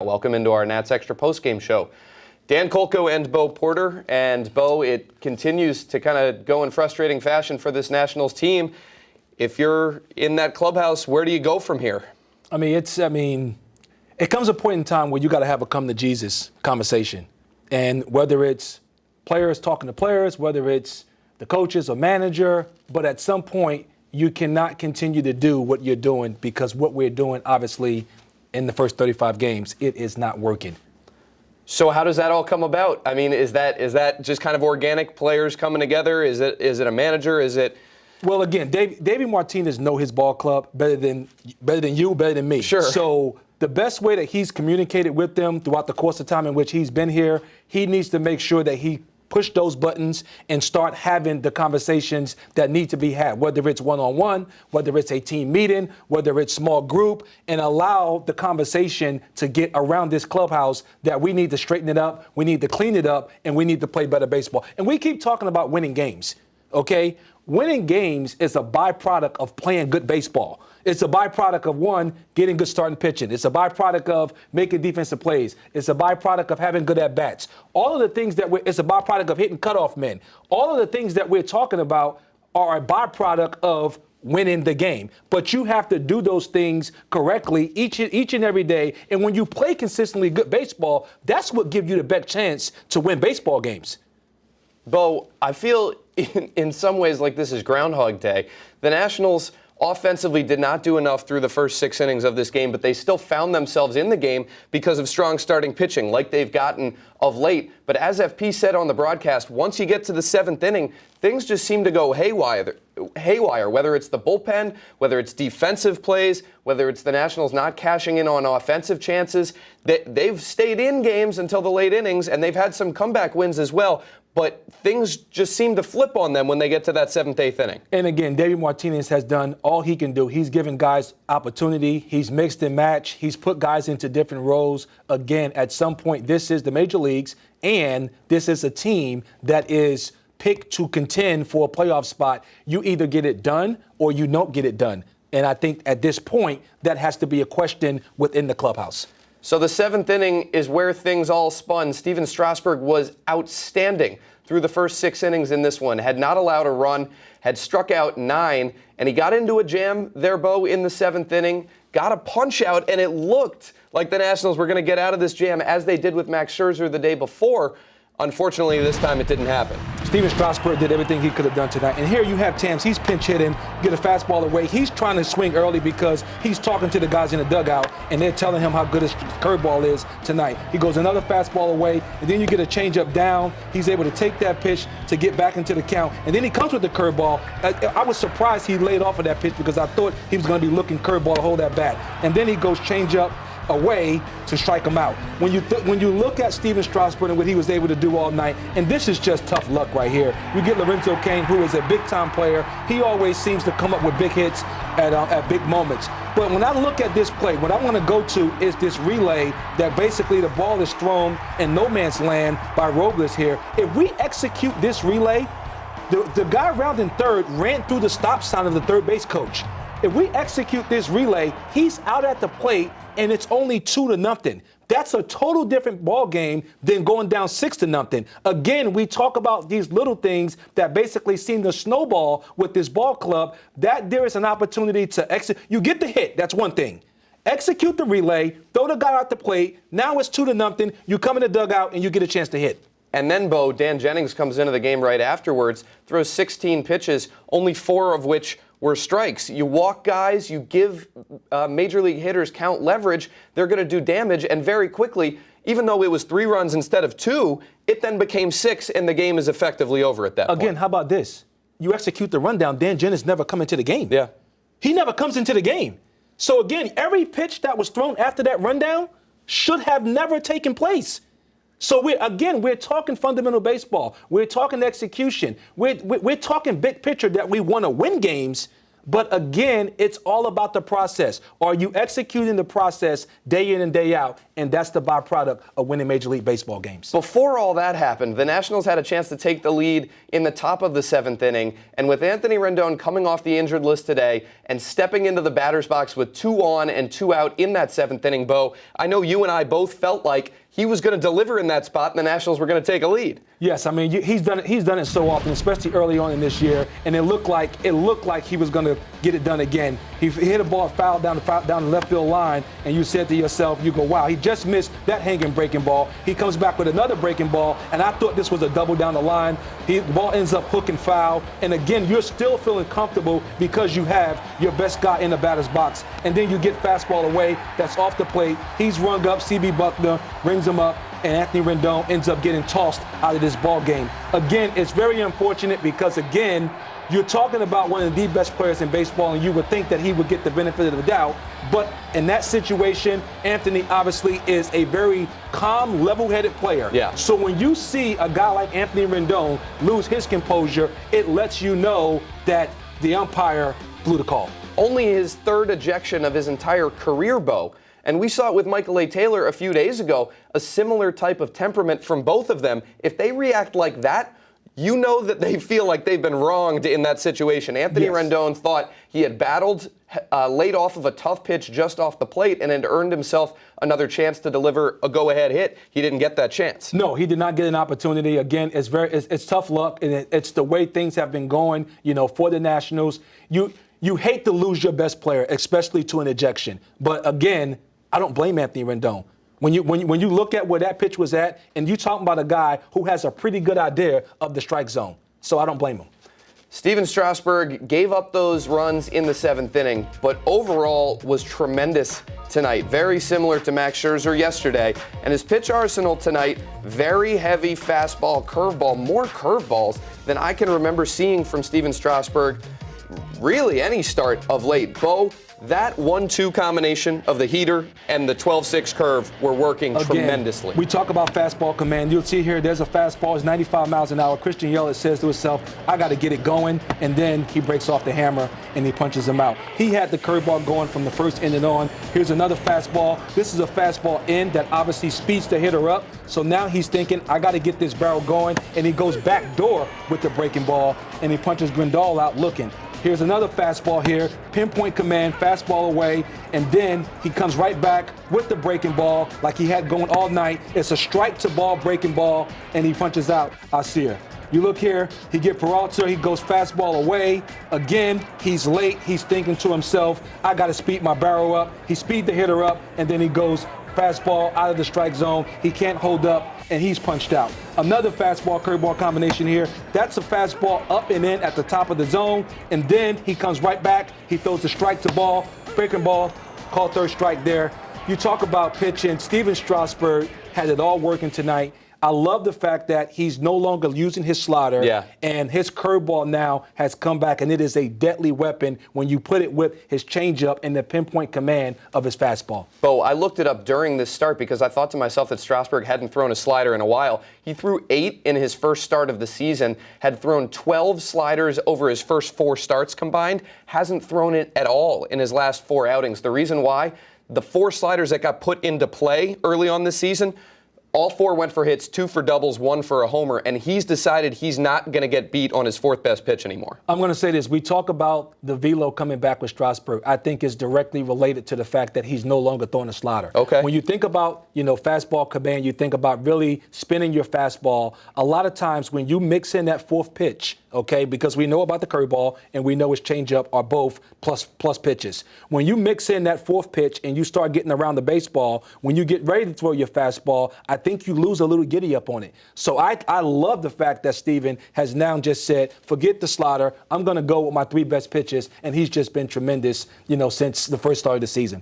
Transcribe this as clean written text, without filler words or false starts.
Welcome into our Nats Extra postgame show. Dan Kolko and Bo Porter. And Bo, it continues to kind of go in frustrating fashion for this Nationals team. If you're in that clubhouse, where do you go from here? It comes a point in time where you got to have a come to Jesus conversation. And whether it's players talking to players, whether it's the coaches or manager, but at some point you cannot continue to do what you're doing because what we're doing, obviously, in the first 35 games, it is not working. So how does that all come about? I mean, is that just kind of organic players coming together? Is it a manager? Is it? Well, again, Davey Martinez know his ball club better than you, better than me. Sure. So the best way that he's communicated with them throughout the course of time in which he's been here, he needs to make sure that he push those buttons and start having the conversations that need to be had, whether it's one-on-one, whether it's a team meeting, whether it's small group, and allow the conversation to get around this clubhouse that we need to straighten it up, we need to clean it up, and we need to play better baseball. And we keep talking about winning games, okay? Winning games is a byproduct of playing good baseball. It's a byproduct of, one, getting good starting pitching. It's a byproduct of making defensive plays. It's a byproduct of having good at-bats. All of the things it's a byproduct of hitting cutoff men. All of the things that we're talking about are a byproduct of winning the game. But you have to do those things correctly each and every day. And when you play consistently good baseball, that's what gives you the best chance to win baseball games. Bo, I feel in some ways like this is Groundhog Day. The Nationals offensively did not do enough through the first 6 innings of this game, but they still found themselves in the game because of strong starting pitching like they've gotten of late. But as FP said on the broadcast, once you get to the 7th inning, things just seem to go haywire, whether it's the bullpen, whether it's defensive plays, whether it's the Nationals not cashing in on offensive chances. They've stayed in games until the late innings, and they've had some comeback wins as well. But things just seem to flip on them when they get to that 7th, 8th inning. And again, Davey Martinez has done all he can do. He's given guys opportunity. He's mixed and matched. He's put guys into different roles. Again, at some point, this is the major leagues, and this is a team that is picked to contend for a playoff spot. You either get it done or you don't get it done. And I think at this point, that has to be a question within the clubhouse. So the 7th inning is where things all spun. Stephen Strasburg was outstanding through the first 6 innings in this one. Had not allowed a run, had struck out 9, and he got into a jam there, Bo, in the 7th inning. Got a punch out, and it looked like the Nationals were going to get out of this jam as they did with Max Scherzer the day before. Unfortunately, this time it didn't happen. Stephen Strasburg did everything he could have done tonight. And here you have Tams. He's pinch hitting, get a fastball away. He's trying to swing early because he's talking to the guys in the dugout, and they're telling him how good his curveball is tonight. He goes another fastball away, and then you get a changeup down. He's able to take that pitch to get back into the count. And then he comes with the curveball. I was surprised he laid off of that pitch because I thought he was going to be looking curveball to hold that bat. And then he goes changeup away to strike him out. When you look at Stephen Strasburg and what he was able to do all night, and this is just tough luck right here. You get Lorenzo Cain, who is a big-time player. He always seems to come up with big hits at big moments. But when I look at this play, what I want to go to is this relay that basically the ball is thrown in no man's land by Robles here. If we execute this relay, the guy rounding third ran through the stop sign of the third base coach. If we execute this relay, he's out at the plate, and it's only 2-0. That's a total different ball game than going down 6-0. Again, we talk about these little things that basically seem to snowball with this ball club, that there is an opportunity to execute. You get the hit, that's one thing. Execute the relay, throw the guy out the plate, now it's 2-0, you come in the dugout and you get a chance to hit. And then, Bo, Dan Jennings comes into the game right afterwards, throws 16 pitches, only 4 of which were strikes. You walk guys, you give major league hitters count leverage, they're going to do damage, and very quickly, even though it was 3 runs instead of 2, it then became 6, and the game is effectively over at that point. Again, how about this? You execute the rundown, Dan Jennings never come into the game. Yeah. He never comes into the game. So again, every pitch that was thrown after that rundown should have never taken place. So we're talking fundamental baseball. We're talking execution. We're talking big picture that we want to win games. But again, it's all about the process. Are you executing the process day in and day out? and that's the byproduct of winning Major League Baseball games. Before all that happened, the Nationals had a chance to take the lead in the top of the 7th inning, and with Anthony Rendon coming off the injured list today and stepping into the batter's box with 2 on and 2 out in that 7th inning, Bo, I know you and I both felt like he was going to deliver in that spot and the Nationals were going to take a lead. Yes, I mean he's done it so often, especially early on in this year, and it looked like he was going to get it done again. He hit a ball foul down the left field line, and you said to yourself, you go, wow, he just missed that hanging breaking ball. He comes back with another breaking ball, and I thought this was a double down the line. The ball ends up hooking foul, and again, you're still feeling comfortable because you have your best guy in the batter's box, and then you get fastball away that's off the plate. He's rung up, CB Buckner rings him up, and Anthony Rendon ends up getting tossed out of this ball game. Again, it's very unfortunate because, again, you're talking about one of the best players in baseball, and you would think that he would get the benefit of the doubt. But in that situation, Anthony obviously is a very calm, level-headed player. Yeah. So when you see a guy like Anthony Rendon lose his composure, it lets you know that the umpire blew the call. Only his 3rd ejection of his entire career, Bo. And we saw it with Michael A. Taylor a few days ago, a similar type of temperament from both of them. If they react like that, you know that they feel like they've been wronged in that situation. Anthony Rendon thought he had battled laid off of a tough pitch just off the plate and had earned himself another chance to deliver a go-ahead hit. He didn't get that chance. No, he did not get an opportunity. Again, it's tough luck, and it's the way things have been going, for the Nationals. You hate to lose your best player, especially to an ejection. But again, I don't blame Anthony Rendon. When you look at where that pitch was at, and you're talking about a guy who has a pretty good idea of the strike zone. So I don't blame him. Steven Strasburg gave up those runs in the 7th inning, but overall was tremendous tonight. Very similar to Max Scherzer yesterday. And his pitch arsenal tonight, very heavy fastball, curveball, more curveballs than I can remember seeing from Steven Strasburg really any start of late. Bo, that 1-2 combination of the heater and the 12-6 curve were working tremendously. We talk about fastball command. You'll see here, there's a fastball. It's 95 miles an hour. Christian Yelich says to himself, I got to get it going. And then he breaks off the hammer and he punches him out. He had the curveball going from the first inning on. Here's another fastball. This is a fastball in that obviously speeds the hitter up. So now he's thinking, I got to get this barrel going. And he goes back door with the breaking ball and he punches Grandal out looking. Here's another fastball here, pinpoint command, fastball away, and then he comes right back with the breaking ball like he had going all night. It's a strike to ball, breaking ball, and he punches out Alcier. You look here, he get Peralta, he goes fastball away. Again, he's late, he's thinking to himself, I gotta speed my barrel up. He speed the hitter up, and then he goes fastball out of the strike zone. He can't hold up, and he's punched out. Another fastball curveball combination here. That's a fastball up and in at the top of the zone, and then he comes right back. He throws the strike to ball, breaking ball, called 3rd strike there. You talk about pitching. Steven Strasburg had it all working tonight. I love the fact that he's no longer using his slider, and his curveball now has come back, and it is a deadly weapon when you put it with his changeup and the pinpoint command of his fastball. Bo, I looked it up during this start because I thought to myself that Strasburg hadn't thrown a slider in a while. He threw 8 in his first start of the season, had thrown 12 sliders over his first 4 starts combined, hasn't thrown it at all in his last 4 outings. The reason why? The 4 sliders that got put into play early on this season, all 4 went for hits, 2 for doubles, 1 for a homer, and he's decided he's not going to get beat on his 4th best pitch anymore. I'm going to say this. We talk about the velo coming back with Strasburg. I think is directly related to the fact that he's no longer throwing a slider. Okay. When you think about, fastball command, you think about really spinning your fastball. A lot of times when you mix in that 4th pitch, okay, because we know about the curveball and we know his changeup are both plus pitches. When you mix in that 4th pitch and you start getting around the baseball, when you get ready to throw your fastball, I think you lose a little giddy up on it. So I love the fact that Steven has now just said, forget the slider. I'm going to go with my 3 best pitches, and he's just been tremendous, since the first start of the season.